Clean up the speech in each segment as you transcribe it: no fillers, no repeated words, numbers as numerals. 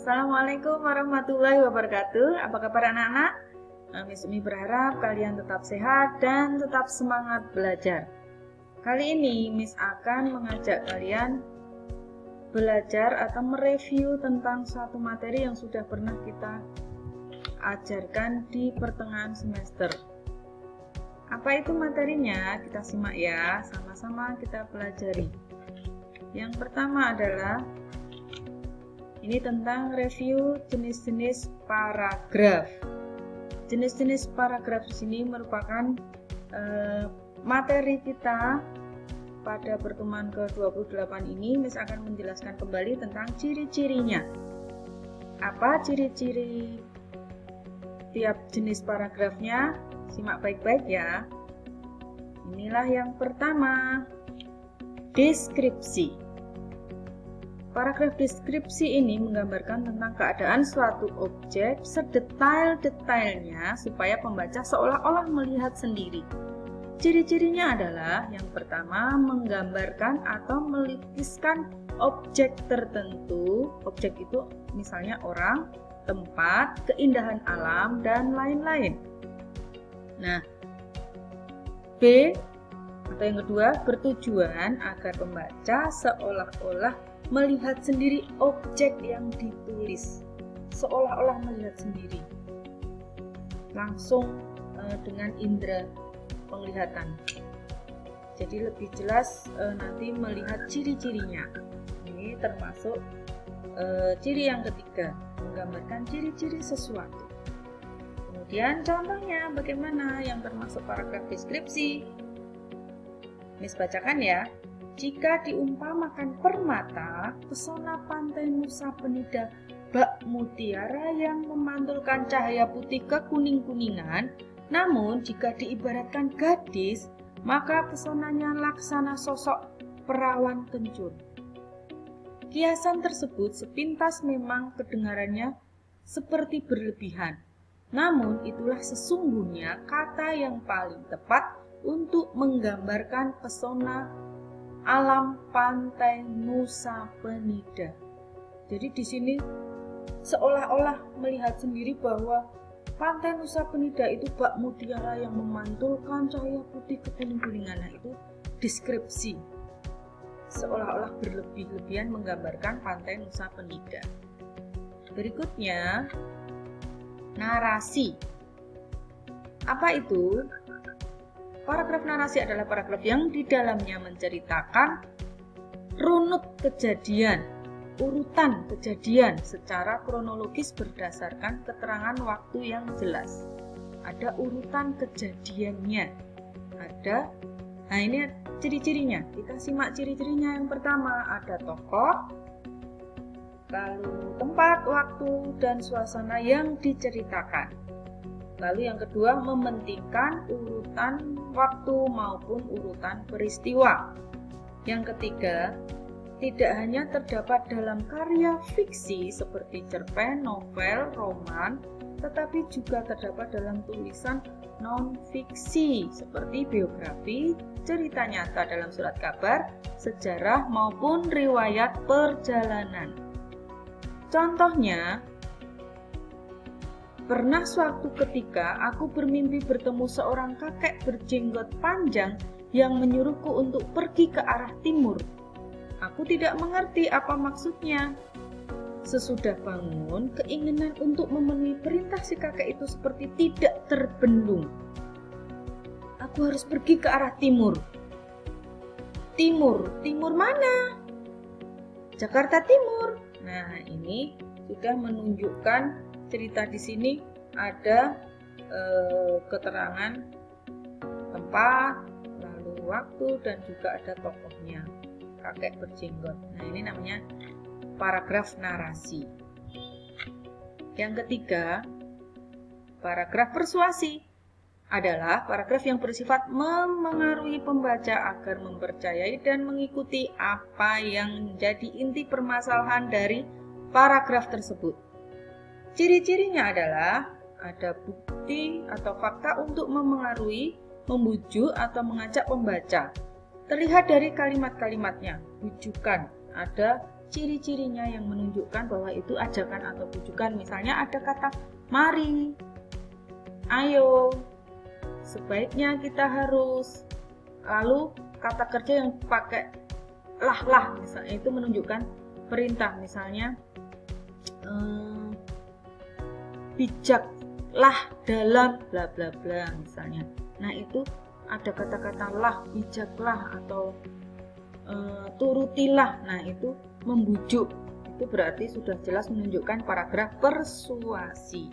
Assalamualaikum warahmatullahi wabarakatuh. Apa kabar anak-anak? Miss Umi berharap kalian tetap sehat dan tetap semangat belajar. Kali ini Miss akan mengajak kalian belajar atau mereview tentang suatu materi yang sudah pernah kita ajarkan di pertengahan semester. Apa itu materinya? Kita simak ya, sama-sama kita pelajari. Yang pertama adalah ini tentang review jenis-jenis paragraf. Jenis-jenis paragraf di sini merupakan materi kita pada pertemuan ke-28 ini. Miss akan menjelaskan kembali tentang ciri-cirinya. Apa ciri-ciri tiap jenis paragrafnya? Simak baik-baik ya. Inilah yang pertama, deskripsi. Paragraf deskripsi ini menggambarkan tentang keadaan suatu objek sedetail-detailnya supaya pembaca seolah-olah melihat sendiri. Ciri-cirinya adalah yang pertama, menggambarkan atau melukiskan objek tertentu. Objek itu misalnya orang, tempat, keindahan alam, dan lain-lain. Nah, B atau yang kedua, bertujuan agar pembaca seolah-olah melihat sendiri objek yang ditulis, seolah-olah melihat sendiri langsung dengan indera penglihatan. Jadi lebih jelas nanti melihat ciri-cirinya. Ini termasuk ciri yang ketiga, menggambarkan ciri-ciri sesuatu. Kemudian contohnya bagaimana yang termasuk paragraf deskripsi. Miss bacakan ya. Jika diumpamakan permata, pesona pantai Nusa Penida bak mutiara yang memantulkan cahaya putih kekuning-kuningan, namun jika diibaratkan gadis, maka pesonanya laksana sosok perawan kencur. Kiasan tersebut sepintas memang kedengarannya seperti berlebihan, namun itulah sesungguhnya kata yang paling tepat untuk menggambarkan pesona alam pantai Nusa Penida. Jadi di sini seolah-olah melihat sendiri bahwa pantai Nusa Penida itu bak mutiara yang memantulkan cahaya putih kekuning-kuningan. Nah, itu deskripsi. Seolah-olah berlebih-lebihan menggambarkan pantai Nusa Penida. Berikutnya, narasi. Apa itu? Paragraf narasi adalah paragraf yang di dalamnya menceritakan runut kejadian, urutan kejadian secara kronologis berdasarkan keterangan waktu yang jelas. Ada urutan kejadiannya. Nah ini ciri-cirinya. Kita simak ciri-cirinya. Yang pertama ada tokoh, lalu tempat, waktu, dan suasana yang diceritakan. Lalu yang kedua, mementingkan urutan waktu maupun urutan peristiwa. Yang ketiga, tidak hanya terdapat dalam karya fiksi seperti cerpen, novel, roman, tetapi juga terdapat dalam tulisan non-fiksi seperti biografi, cerita nyata dalam surat kabar, sejarah maupun riwayat perjalanan. Contohnya, pernah suatu ketika aku bermimpi bertemu seorang kakek berjenggot panjang yang menyuruhku untuk pergi ke arah timur. Aku tidak mengerti apa maksudnya. Sesudah bangun, keinginan untuk memenuhi perintah si kakek itu seperti tidak terbendung. Aku harus pergi ke arah timur. Timur mana? Jakarta Timur. Nah, ini sudah menunjukkan cerita di sini ada keterangan tempat, lalu waktu, dan juga ada tokohnya, kakek berjenggot. Nah, ini namanya paragraf narasi. Yang ketiga, paragraf persuasi adalah paragraf yang bersifat memengaruhi pembaca agar mempercayai dan mengikuti apa yang menjadi inti permasalahan dari paragraf tersebut. Ciri-cirinya adalah ada bukti atau fakta untuk memengaruhi, membujuk atau mengajak pembaca. Terlihat dari kalimat-kalimatnya, bujukan, ada ciri-cirinya yang menunjukkan bahwa itu ajakan atau bujukan. Misalnya ada kata mari, ayo, sebaiknya kita harus. Lalu kata kerja yang pakai lah, misalnya itu menunjukkan perintah. Misalnya bijaklah dalam bla bla bla misalnya. Nah, itu ada kata-kata lah, bijaklah atau turutilah. Nah, itu membujuk. Itu berarti sudah jelas menunjukkan paragraf persuasi.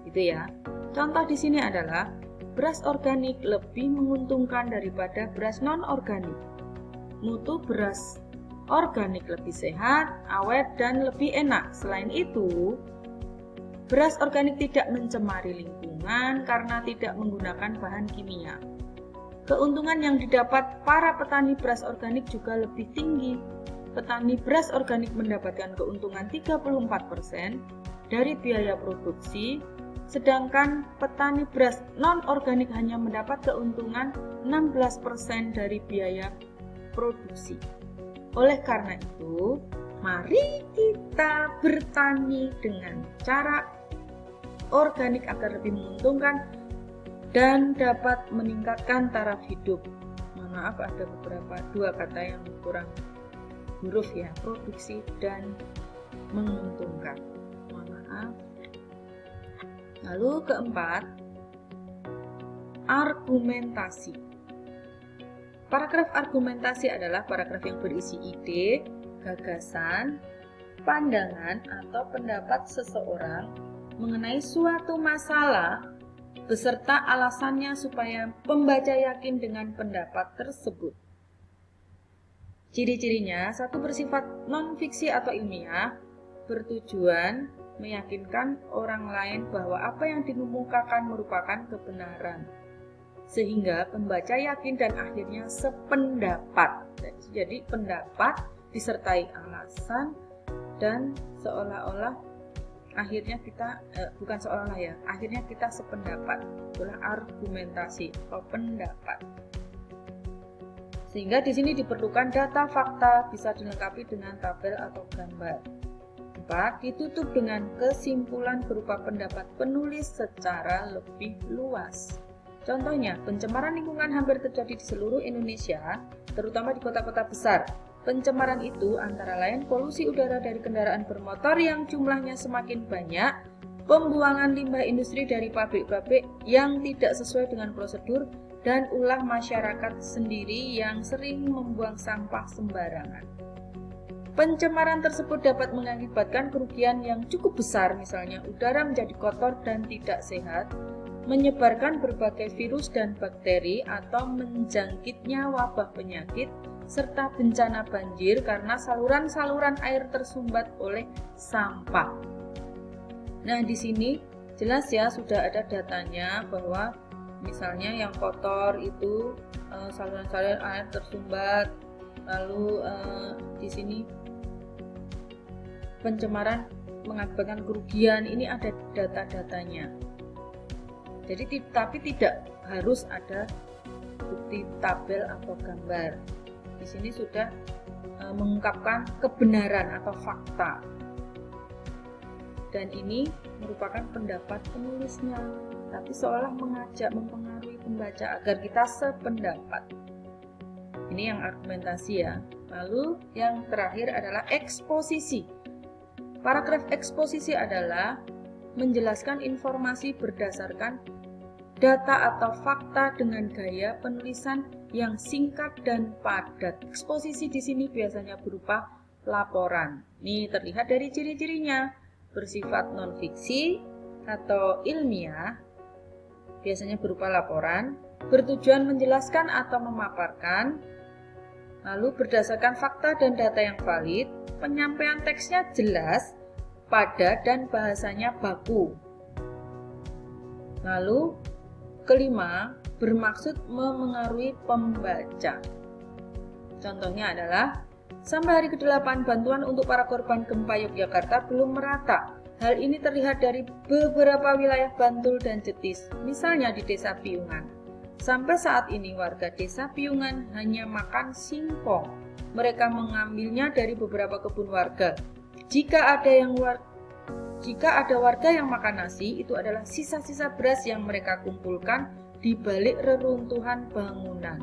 Gitu ya. Contoh di sini adalah beras organik lebih menguntungkan daripada beras non-organik. Mutu beras organik lebih sehat, awet, dan lebih enak. Selain itu, beras organik tidak mencemari lingkungan karena tidak menggunakan bahan kimia. Keuntungan yang didapat para petani beras organik juga lebih tinggi. Petani beras organik mendapatkan keuntungan 34% dari biaya produksi, sedangkan petani beras non-organik hanya mendapat keuntungan 16% dari biaya produksi. Oleh karena itu, mari kita bertani dengan cara organik agar lebih menguntungkan dan dapat meningkatkan taraf hidup. Mohon maaf, ada dua kata yang kurang huruf ya, produksi dan menguntungkan. Mohon maaf. Lalu keempat, argumentasi. Paragraf argumentasi adalah paragraf yang berisi ide, gagasan, pandangan, atau pendapat seseorang mengenai suatu masalah beserta alasannya supaya pembaca yakin dengan pendapat tersebut. Ciri-cirinya, satu, bersifat non-fiksi atau ilmiah, bertujuan meyakinkan orang lain bahwa apa yang dikemukakan merupakan kebenaran, sehingga pembaca yakin dan akhirnya sependapat. Jadi pendapat disertai alasan dan seolah-olah akhirnya kita akhirnya kita sependapat. Itulah argumentasi atau pendapat. Sehingga di sini diperlukan data fakta, bisa dilengkapi dengan tabel atau gambar. 4. Ditutup dengan kesimpulan berupa pendapat penulis secara lebih luas. Contohnya, pencemaran lingkungan hampir terjadi di seluruh Indonesia, terutama di kota-kota besar. Pencemaran itu antara lain polusi udara dari kendaraan bermotor yang jumlahnya semakin banyak, pembuangan limbah industri dari pabrik-pabrik yang tidak sesuai dengan prosedur, dan ulah masyarakat sendiri yang sering membuang sampah sembarangan. Pencemaran tersebut dapat mengakibatkan kerugian yang cukup besar, misalnya udara menjadi kotor dan tidak sehat, menyebarkan berbagai virus dan bakteri atau menjangkitnya wabah penyakit, serta bencana banjir karena saluran-saluran air tersumbat oleh sampah. Nah, di sini jelas ya sudah ada datanya bahwa misalnya yang kotor itu saluran-saluran air tersumbat, lalu di sini pencemaran mengakibatkan kerugian, ini ada data-datanya. Jadi tapi tidak harus ada bukti tabel atau gambar. Di sini sudah mengungkapkan kebenaran atau fakta. Dan ini merupakan pendapat penulisnya, tapi seolah mengajak mempengaruhi pembaca agar kita sependapat. Ini yang argumentasi ya. Lalu yang terakhir adalah eksposisi. Paragraf eksposisi adalah menjelaskan informasi berdasarkan data atau fakta dengan gaya penulisan yang singkat dan padat. Eksposisi di sini biasanya berupa laporan. Ini terlihat dari ciri-cirinya. Bersifat non-fiksi atau ilmiah, biasanya berupa laporan, bertujuan menjelaskan atau memaparkan, lalu berdasarkan fakta dan data yang valid, penyampaian teksnya jelas, padat, dan bahasanya baku. Lalu kelima, bermaksud memengaruhi pembaca. Contohnya adalah, sampai hari ke-8 bantuan untuk para korban gempa Yogyakarta belum merata. Hal ini terlihat dari beberapa wilayah Bantul dan Jetis, misalnya di Desa Piungan. Sampai saat ini warga Desa Piungan hanya makan singkong. mereka mengambilnya dari beberapa kebun warga. Jika ada warga yang makan nasi, itu adalah sisa-sisa beras yang mereka kumpulkan di balik reruntuhan bangunan.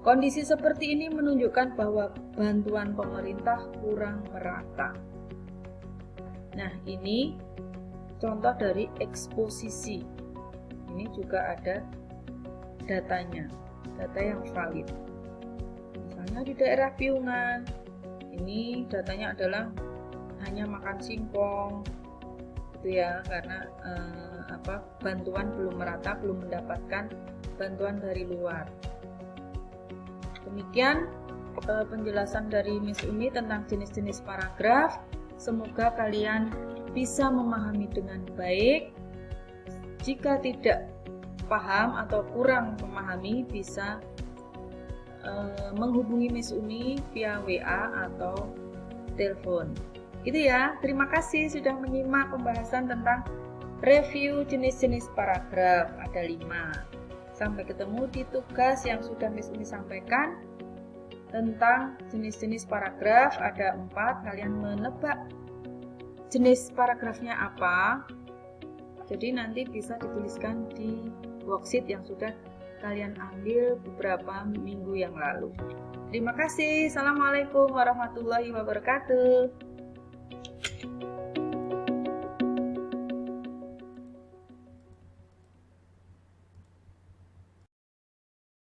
Kondisi seperti ini menunjukkan bahwa bantuan pemerintah kurang merata. Nah, ini contoh dari eksposisi. Ini juga ada datanya, data yang valid. Misalnya di daerah Piungan, ini datanya adalah hanya makan singkong, gitu ya, karena bantuan belum merata, belum mendapatkan bantuan dari luar. Demikian penjelasan dari Miss Umi tentang jenis-jenis paragraf. Semoga kalian bisa memahami dengan baik. Jika tidak paham atau kurang memahami, bisa menghubungi Miss Umi via WA atau telepon. Gitu ya. Terima kasih sudah menyimak pembahasan tentang review jenis-jenis paragraf. Ada 5. Sampai ketemu di tugas yang sudah Miss Umi sampaikan tentang jenis-jenis paragraf. Ada 4, kalian menebak jenis paragrafnya apa. Jadi nanti bisa dituliskan di worksheet yang sudah kalian ambil beberapa minggu yang lalu. Terima kasih. Assalamualaikum warahmatullahi wabarakatuh.